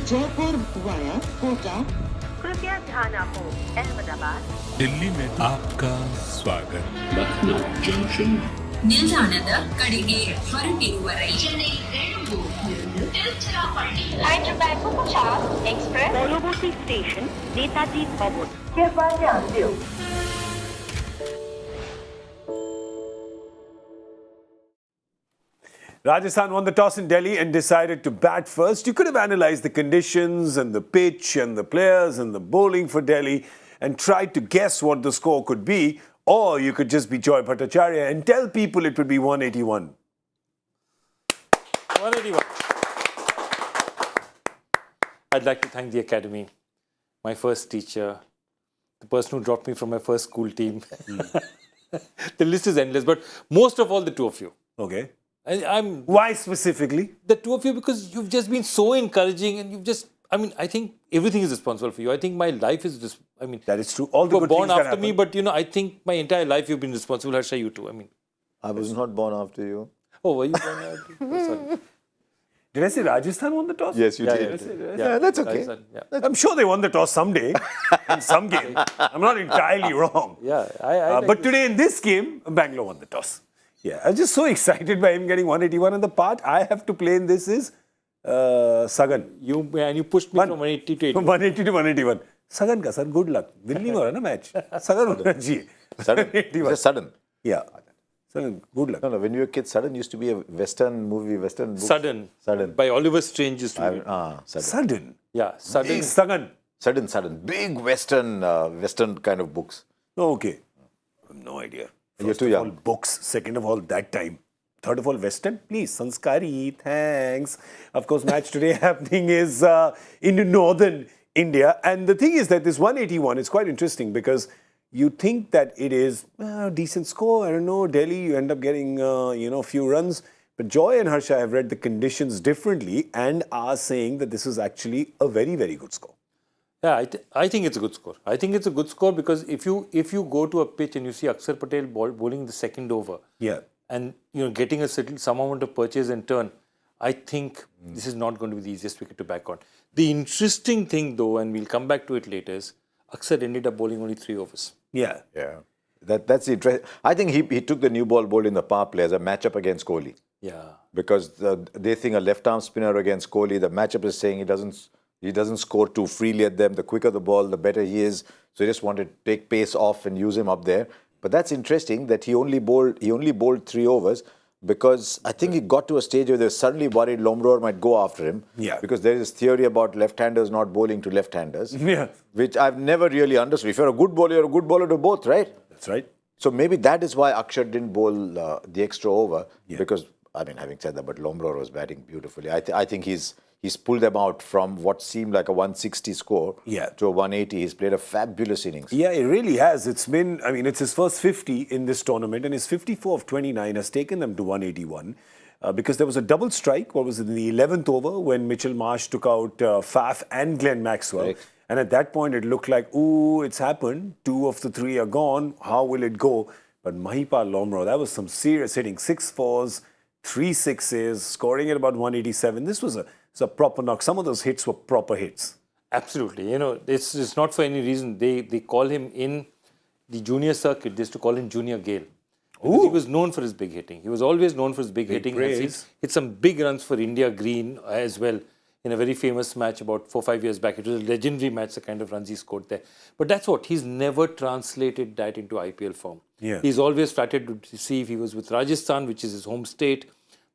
Jaipur via Kota. कृपया ध्यान आपो अहमदाबाद दिल्ली में आपका स्वागत. Lucknow Junction. ನಿಲ್ದಾಣದ ಕಡೆಗೆ ಹೊರಟಿರುವ ರೈಲು एक्सप्रेस পরবর্তী স্টেশন নেতাজি ভবন कृपया ध्यान दियो. Rajasthan won the toss in Delhi and decided to bat first. You could have analysed the conditions and the pitch and the players and the bowling for Delhi and tried to guess what the score could be, or you could just be Joy Bhattacharya and tell people it would be 181. 181. I'd like to thank the Academy, my first teacher, the person who dropped me from my first school team. The list is endless, but most of all, the two of you. Okay. I'm Why specifically? the two of you because you've just been so encouraging and you've just, I think everything is responsible for you. I think my life is just, That is true. All the you were good born things that after me, happen. but I think my entire life you've been responsible. Harsha, you too. I was not born after you. Oh, were you born after? Oh, sorry. Did I say Rajasthan won the toss? Yes, you Yeah, did. yeah, That's okay. Yeah. I'm sure they won the toss someday in some game. I'm not entirely wrong. Yeah, I like But this. today in this game, Bangalore won the toss. Yeah, I was just so excited by him getting 181, and the part I have to play in this is Sagan. You pushed me from 180 to 80. From 180 to 181. Sagan ka sir, good luck. Winning हो रहा ना match. Sagan होना चाहिए. Sudden. 181. Just sudden. Yeah. Sagan, good luck. No, when we were kids, Sudden used to be a Western movie, Western book. Sudden. By Oliver Strange used to be. Sudden. Sudden. Yeah, Sudden. Big Sagan. Sudden. Big Western kind of books. Oh, okay. I have no idea. You're First too of young. all, books. Second of all, that time. Third of all, Western. Please, Sanskari. Thanks. Of course, match today happening is in northern India. And the thing is that this 181 is quite interesting because you think that it is a decent score. I don't know, Delhi, you end up getting, a few runs. But Joy and Harsha have read the conditions differently and are saying that this is actually a very, very good score. Yeah, I think it's a good score. I think it's a good score because if you go to a pitch and you see Akshar Patel bowling the second over, Yeah. and getting some amount of purchase and turn, I think this is not going to be the easiest wicket to back on. The interesting thing though, and we'll come back to it later, is Akshar ended up bowling only 3 overs. Yeah. Yeah. That's interesting. I think he took the new ball bowled in the power play as a matchup against Kohli. Yeah. Because they think a left-arm spinner against Kohli, the matchup is saying he doesn't score too freely at them. The quicker the ball, the better he is. So they just want to take pace off and use him up there. But that's interesting that he only bowled 3 overs because I think he got to a stage where they were suddenly worried Lomror might go after him. Yeah. Because there is this theory about left-handers not bowling to left-handers. Yeah. Which I've never really understood. If you're a good bowler, you're a good bowler to both, right? That's right. So maybe that is why Akshar didn't bowl the extra over. Yeah. Because, having said that, but Lomror was batting beautifully. I think he's pulled them out from what seemed like a 160 score to a 180. He's played a fabulous innings. Yeah, it really has. It's been, it's his first 50 in this tournament, and his 54 of 29 has taken them to 181 because there was a double strike. What was it, in the 11th over when Mitchell Marsh took out Faf and Glenn Maxwell. Right. And at that point, it looked like, ooh, it's happened. 2 of the 3 are gone. How will it go? But Mahipal Lomror, that was some serious hitting. 6 fours, 3 sixes, scoring at about 187. This was a proper knock. Some of those hits were proper hits. Absolutely. It's not for any reason. They call him in the junior circuit. They used to call him Junior Gale. Because he was known for his big hitting. He was always known for his big hitting. praise. He hit some big runs for India Green as well in a very famous match about 4-5 years back. It was a legendary match, the kind of runs he scored there. But that's what, he's never translated that into IPL form. Yeah. He's always started to see if he was with Rajasthan, which is his home state,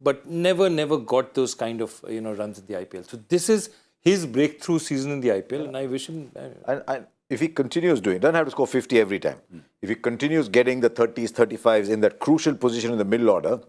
but never got those kind of runs in the IPL. So this is his breakthrough season in the IPL, and I wish him. And if he continues doing, doesn't have to score 50 every time. If he continues getting the 30s, 35s in that crucial position in the middle order,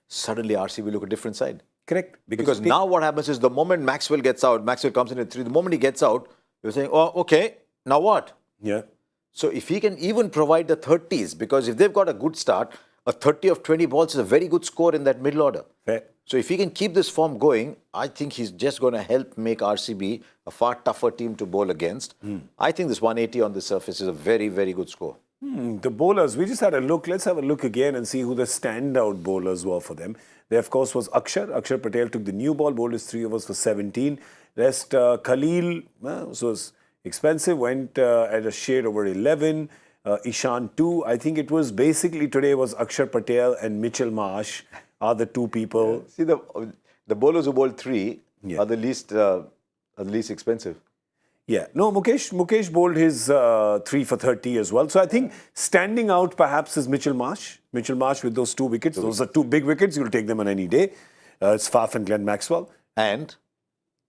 suddenly RCB will look a different side. Correct. Because now what happens is the moment Maxwell gets out, Maxwell comes in at 3, the moment he gets out, you're saying, oh, okay, now what? Yeah. So if he can even provide the 30s, because if they've got a good start, a 30 of 20 balls is a very good score in that middle order. Fair. So if he can keep this form going, I think he's just going to help make RCB a far tougher team to bowl against. I think this 180 on the surface is a very, very good score. The bowlers, we just had a look. Let's have a look again and see who the standout bowlers were for them. There, of course, was Akshar. Akshar Patel took the new ball, bowled his 3 overs for 17. Rest Khalil was expensive, went at a shade over 11. Ishan 2. I think it was basically today was Akshar Patel and Mitchell Marsh are the two people. See, the bowlers who bowled 3 are the least expensive. Yeah, no, Mukesh bowled his 3 for 30 as well. So I think standing out perhaps is Mitchell Marsh. Mitchell Marsh with those 2 wickets. Those are 2 big wickets. You'll take them on any day. It's Faf and Glenn Maxwell. And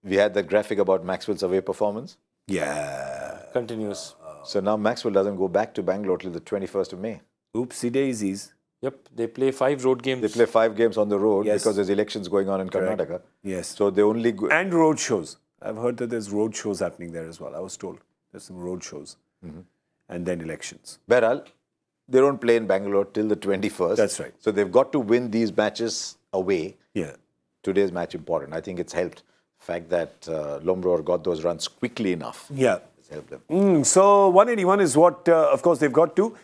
we had that graphic about Maxwell's away performance. Yeah. Continuous. So now Maxwell doesn't go back to Bangalore till the 21st of May. Oopsie daisies. Yep, they play 5 road games. They play 5 games on the road Yes. because there's elections going on in Karnataka. Yes. So they only And road shows. I've heard that there's road shows happening there as well. I was told there's some road shows. And then elections. Behral, they don't play in Bangalore till the 21st. That's right. So they've got to win these matches away. Yeah. Today's match important. I think it's helped. The fact that Lomror got those runs quickly enough. Yeah. It's helped them. So 181 is what, of course, they've got to.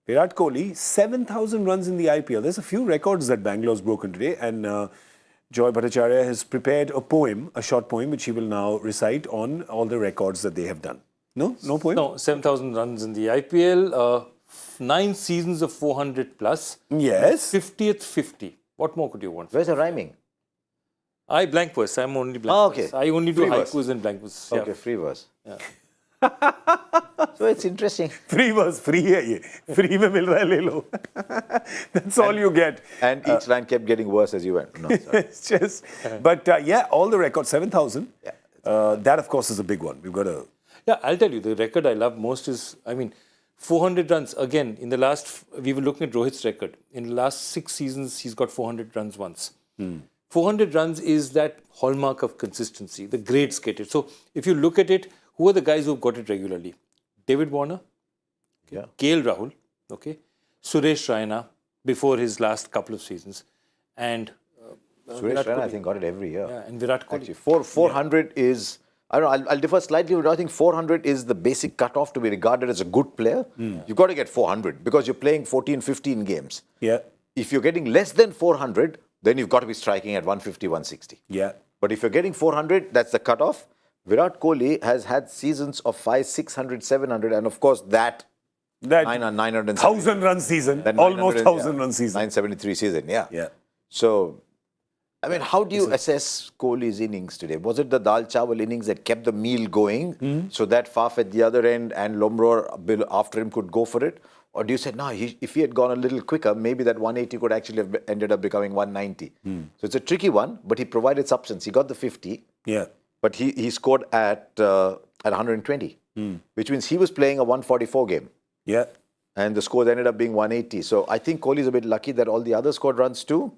Virat Kohli, 7,000 runs in the IPL. There's a few records that Bangalore's broken today. And Joy Bhattacharjya has prepared a poem, a short poem, which he will now recite on all the records that they have done. No? No poem? No, 7,000 runs in the IPL, 9 seasons of 400 plus. Yes. 50th 50. What more could you want? Where's the rhyming? I blank verse. I'm only blank Oh, okay. verse. I only do Free verse. haikus and blank verse. Yeah. Okay, free verse. Yeah. So it's interesting. Free was free hai ye. Free mein mil raha hai, le lo. That's all you get. And each line kept getting worse as you went. No, sorry. It's just, but yeah, all the records, 7,000. Yeah. That, of course, is a big one. We've got a... Yeah, I'll tell you, the record I love most is, 400 runs. Again, in the last, we were looking at Rohit's record. In the last 6 seasons, he's got 400 runs once. 400 runs is that hallmark of consistency, the greats get it. So if you look at it, who are the guys who've got it regularly? David Warner, Yeah. KL Rahul, okay, Suresh Raina before his last couple of seasons, and Suresh Virat Raina, I Kohli. think, got it every year. Yeah, and Virat Kohli. Actually, 400 is... I don't know, I'll differ slightly, but I think 400 is the basic cutoff to be regarded as a good player. You've got to get 400 because you're playing 14, 15 games. Yeah. If you're getting less than 400, then you've got to be striking at 150, 160. Yeah. But if you're getting 400, that's the cutoff. Virat Kohli has had seasons of 500, 600, 700, and of course that 900 1,000 run season, that almost 900, 1,000 run season. 973 season, yeah. Yeah. So, I mean, how do you assess Kohli's innings today? Was it the Dal Chawal innings that kept the meal going so that Faf at the other end and Lomror after him could go for it? Or do you say, no, if he had gone a little quicker, maybe that 180 could actually have ended up becoming 190? So it's a tricky one, but he provided substance. He got the 50. Yeah. But he scored at 120, which means he was playing a 144 game. Yeah. And the score ended up being 180. So I think Kohli's a bit lucky that all the others scored runs too.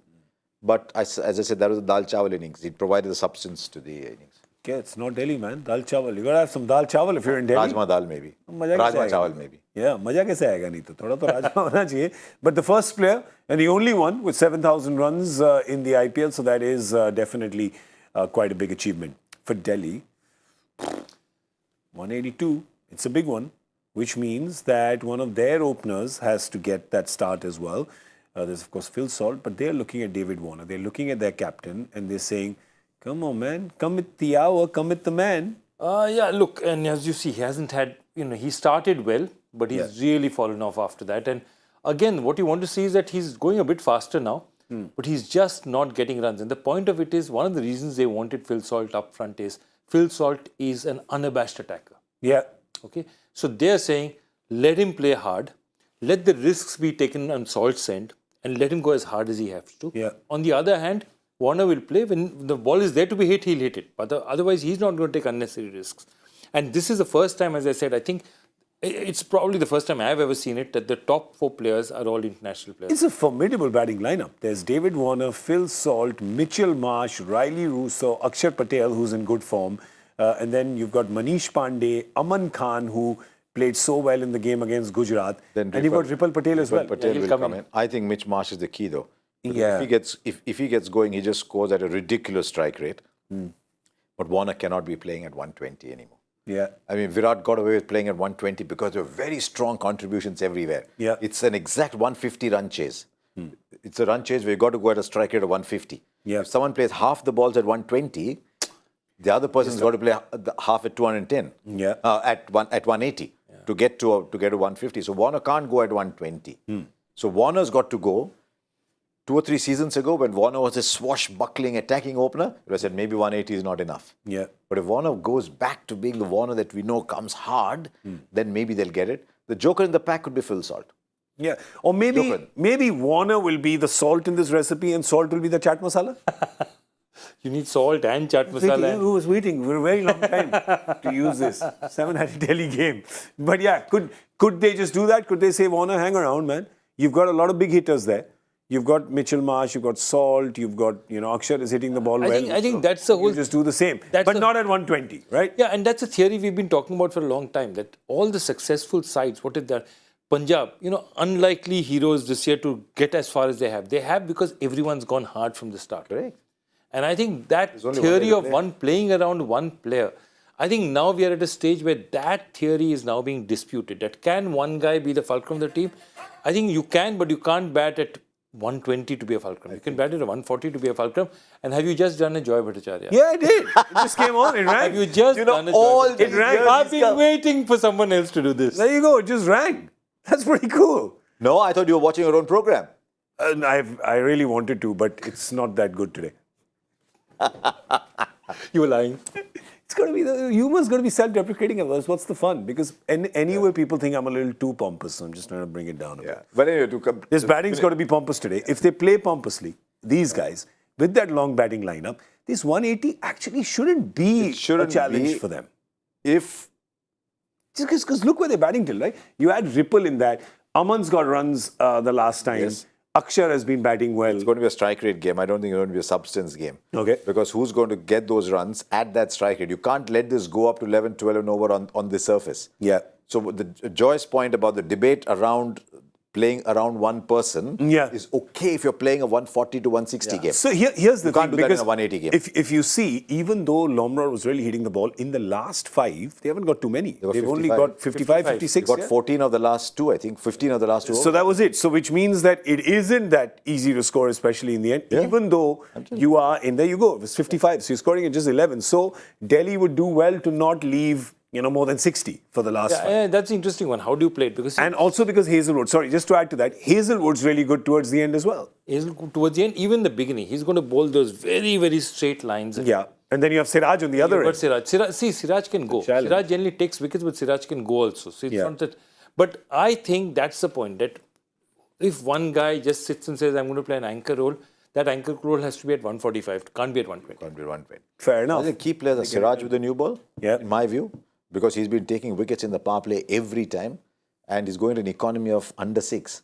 But as I said, that was the Dal Chawal innings. He provided the substance to the innings. Okay, it's not Delhi, man. Dal chawal. You got to have some dal chawal if you're in Delhi. Rajma dal maybe. मजा कैसे Rajma आएगा? chawal maybe. Yeah, मजा कैसे आएगा नहीं तो थोड़ा तो राजमा होना चाहिए. But the first player and the only one with 7,000 runs in the IPL, so that is definitely quite a big achievement for Delhi. 182, it's a big one, which means that one of their openers has to get that start as well. There's of course Phil Salt, but they're looking at David Warner. They're looking at their captain and they're saying, come on, man, come with the hour, come with the man. Yeah, look, and as you see, he hasn't had, he started well, but he's really fallen off after that. And again, what you want to see is that he's going a bit faster now, but he's just not getting runs. And the point of it is, one of the reasons they wanted Phil Salt up front is, Phil Salt is an unabashed attacker. Yeah. Okay, so they're saying, let him play hard, let the risks be taken on Salt's end, and let him go as hard as he has to. Yeah. On the other hand, Warner will play. When the ball is there to be hit, he'll hit it. But otherwise, he's not going to take unnecessary risks. And this is the first time, as I said, I think it's probably the first time I've ever seen it, that the top 4 players are all international players. It's a formidable batting lineup. There's David Warner, Phil Salt, Mitchell Marsh, Riley Russo, Akshar Patel, who's in good form. And then you've got Manish Pandey, Aman Khan, who played so well in the game against Gujarat. Then and you've got Ripal Patel as well. Patel he'll will come come in. in. I think Mitch Marsh is the key though. Because Yeah. If he gets going, he just scores at a ridiculous strike rate. But Warner cannot be playing at 120 anymore. Yeah. I mean, Virat got away with playing at 120 because there were very strong contributions everywhere. Yeah. It's an exact 150 run chase. It's a run chase where you got to go at a strike rate of 150. Yeah. If someone plays half the balls at 120, The other person's got to play half at 210. Yeah. At 180 to get to 150. So Warner can't go at 120. So Warner's got to go. 2 or 3 seasons ago, when Warner was a swashbuckling attacking opener, it was said maybe 180 is not enough. Yeah. But if Warner goes back to being the Warner that we know comes hard, then maybe they'll get it. The joker in the pack could be Phil Salt. Yeah. Or maybe Warner will be the salt in this recipe and Salt will be the chaat masala. You need salt and chaat masala. Who was waiting for a very long time to use this 7-hat Delhi game. But yeah, could they just do that? Could they say, Warner, hang around, man. You've got a lot of big hitters there. You've got Mitchell Marsh, you've got Salt, you've got, Akshar is hitting the ball well. I think that's the whole... You just do the same. But not at 120, right? Yeah, and that's a theory we've been talking about for a long time, that all the successful sides, what is that? Punjab, unlikely heroes this year to get as far as they have. They have because everyone's gone hard from the start. Correct. And I think that theory of one playing around one player, I think now we are at a stage where that theory is now being disputed. That can one guy be the fulcrum of the team? I think you can, but you can't bat at 120 to be a fulcrum. You can bat at 140 to be a fulcrum. And have you just done a Joy Bhattacharya? Yeah, I did. It just came on. It rang. Have you just done a all Joy It rang. I've been waiting for someone else to do this. There you go. It just rang. That's pretty cool. No, I thought you were watching your own program. I really wanted to, but it's not that good today. You were lying. It's got to be, the humor's got to be self-deprecating of us. What's the fun? Because anyway, people think I'm a little too pompous, so I'm just trying to bring it down a bit. But anyway, This batting's got to be pompous today. If they play pompously, these guys, with that long batting lineup, this 180 actually shouldn't be a challenge for them. If... Because look where they're batting till, right? You had Ripple in that. Aman's got runs the last time. Yes. Akshar has been batting well. It's going to be a strike rate game. I don't think it's going to be a substance game. Okay. Because who's going to get those runs at that strike rate? You can't let this go up to 11, 12 and over on the surface. Yeah. So the Joy's point about the debate around playing around one person is okay if you're playing a 140 to 160 game. So here's the You thing. can't do that in a 180 game. If you see, even though Lomror was really hitting the ball, in the last 5, they haven't got too many. They've only got 55, 56. They got 14 of the last 2, I think. 15 of the last 2. So that was it. So which means that it isn't that easy to score, especially in the end. Yeah. Even though you are in there, you go. It was 55. So you're scoring at just 11. So Delhi would do well to not leave more than 60 for the last 5. That's an interesting one. How do you play it? Because And also because Hazelwood, sorry, just to add to that, Hazelwood's really good towards the end as well. towards the end, even the beginning, he's going to bowl those very, very straight lines. Yeah. And then you have Siraj on the other end. Siraj can go. Challenge. Siraj generally takes wickets, but Siraj can go also. So it's not that. But I think that's the point, that if one guy just sits and says, I'm going to play an anchor role, that anchor role has to be at 145. Can't be at 120. Can't be 120. Fair enough. I think key players are Siraj with the new ball, in my view, because he's been taking wickets in the power play every time and he's going to an economy of under 6.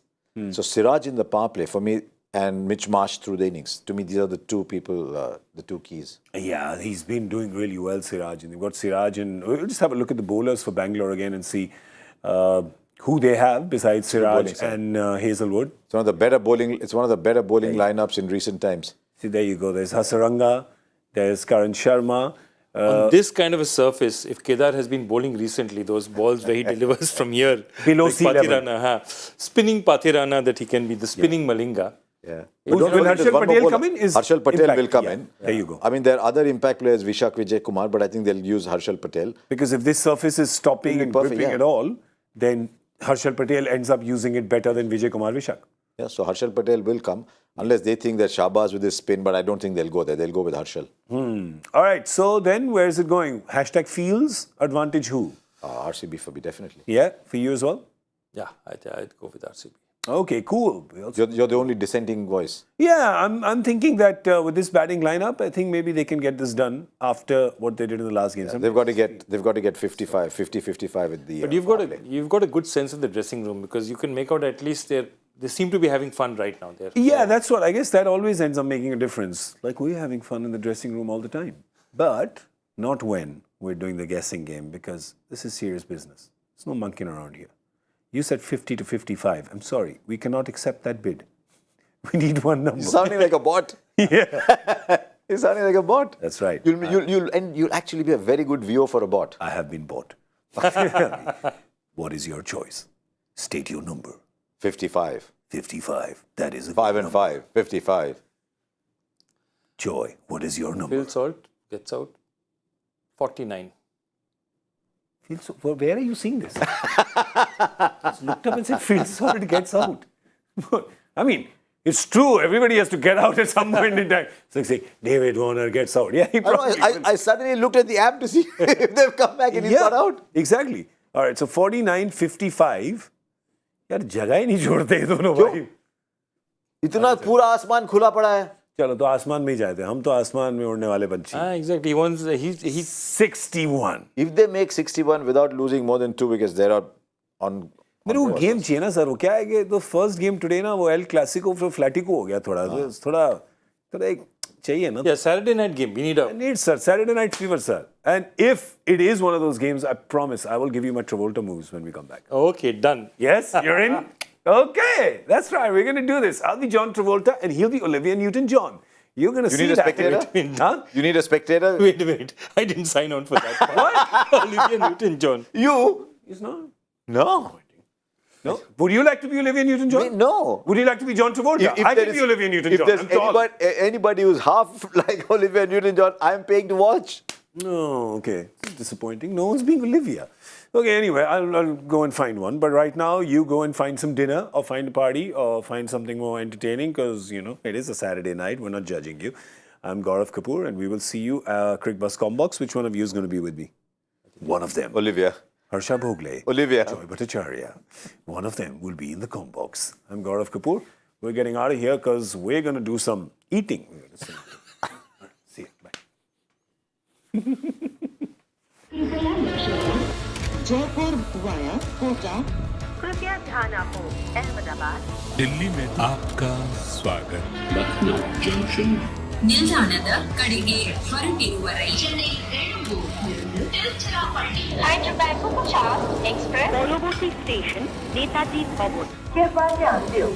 So Siraj in the power play for me and Mitch Marsh through the innings. To me, these are the two people, the two keys. Yeah, he's been doing really well, Siraj. And they've got Siraj and we'll just have a look at the bowlers for Bangalore again and see who they have besides Siraj and Hazelwood. It's one of the better bowling. It's one of the better bowling lineups in recent times. See, there you go. There's Hasaranga, there's Karan Sharma. On this kind of a surface, if Kedar has been bowling recently, those balls where he delivers from here, below like sea level. Spinning Pathirana that he can be, the spinning Malinga. Yeah. Will Harshal Patel come in? Harshal Patel will come in. There you go. I mean, there are other impact players, Vishak Vijay Kumar, but I think they'll use Harshal Patel. Because if this surface is stopping and gripping at all, then Harshal Patel ends up using it better than Vijay Kumar Vishak. Yeah, so Harshal Patel will come, unless they think that Shahbaz with his spin, but I don't think they'll go there. They'll go with Harshal. All right, so then where is it going? Hashtag Fields, advantage who? RCB for me, definitely. Yeah, for you as well? Yeah, I'd go with RCB. Okay, cool. You're the only dissenting voice. Yeah, I'm thinking that with this batting lineup, I think maybe they can get this done after what they did in the last game. Yeah, they've got to get 50-55 at the. But you've got a good sense of the dressing room, because you can make out at least they seem to be having fun right now. Yeah, that's what. I guess that always ends up making a difference. Like, we're having fun in the dressing room all the time. But not when we're doing the guessing game, because this is serious business. There's no monkeying around here. You said 50 to 55. I'm sorry, we cannot accept that bid. We need one number. You're sounding like a bot. Yeah. You're sounding like a bot. That's right. You'll actually be a very good viewer for a bot. I have been bought. What is your choice? State your number. 55. 55. That is a 5 and number. 5. 55. Joy, what is your number? Phil Salt gets out. 49. Feels so, where are you seeing this? Just looked up and said, feels sorted gets out. I mean, it's true. Everybody has to get out at some point in time. It's like saying, David Warner gets out. Yeah, he probably will. I suddenly looked at the app to see if they've come back and he's got out. Exactly. All right, so 49-55. यार जगह ही नहीं छोड़ते ये दोनों भाई. इतना पूरा आसमान खुला पड़ा है. चलो तो आसमान में ही जाते हैं. हम तो आसमान में उड़ने वाले पंछी. Exactly. He's 61. If they make 61 without losing more than 2 wickets, they're on. मेरे को गेम चाहिए ना सर. वो क्या है कि तो फर्स्ट गेम टुडे ना वो एल क्लासिको फिर फ्लैटिको हो गया थोड़ा. थोड़ा एक चाहिए ना. Yeah, Saturday night game. We need I need, sir. Saturday night fever, sir. And if it is one of those games, I promise I will give you my Travolta moves when we come back. Okay, done. Yes, you're in? Okay, that's right. We're going to do this. I'll be John Travolta and he'll be Olivia Newton-John. You're going to see need a that. spectator? Huh? You need a spectator? Wait. I didn't sign on for that. What? Olivia Newton-John. You? He's not. No. No? Would you like to be Olivia Newton-John? No. Would you like to be John Travolta? I can be Olivia Newton-John. If there's anybody who's half like Olivia Newton-John, I'm paying to watch. No, okay. It's disappointing. No one's being Olivia. Okay, anyway, I'll go and find one. But right now, you go and find some dinner or find a party or find something more entertaining because, you know, it is a Saturday night. We're not judging you. I'm Gaurav Kapur and we will see you at Cricbuzz Combox. Which one of you is going to be with me? One of them. Olivia. Harsha Bhogle. Olivia. Joy Bhattacharjya. One of them will be in the Combox. I'm Gaurav Kapur. We're getting out of here because we're going to do some eating. See you. Bye. Jaipur via Kota. कृपया ध्यान आपको अहमदाबाद दिल्ली में आपका स्वागत. Lucknow Junction. ನಿಲ್ದಾಣದ ಕಡೆಗೆ ಹೊರಟಿರುವರೆ Hyderabad Superfast Express পরবর্তী station Netaji ভবন। कृपया ध्यान दें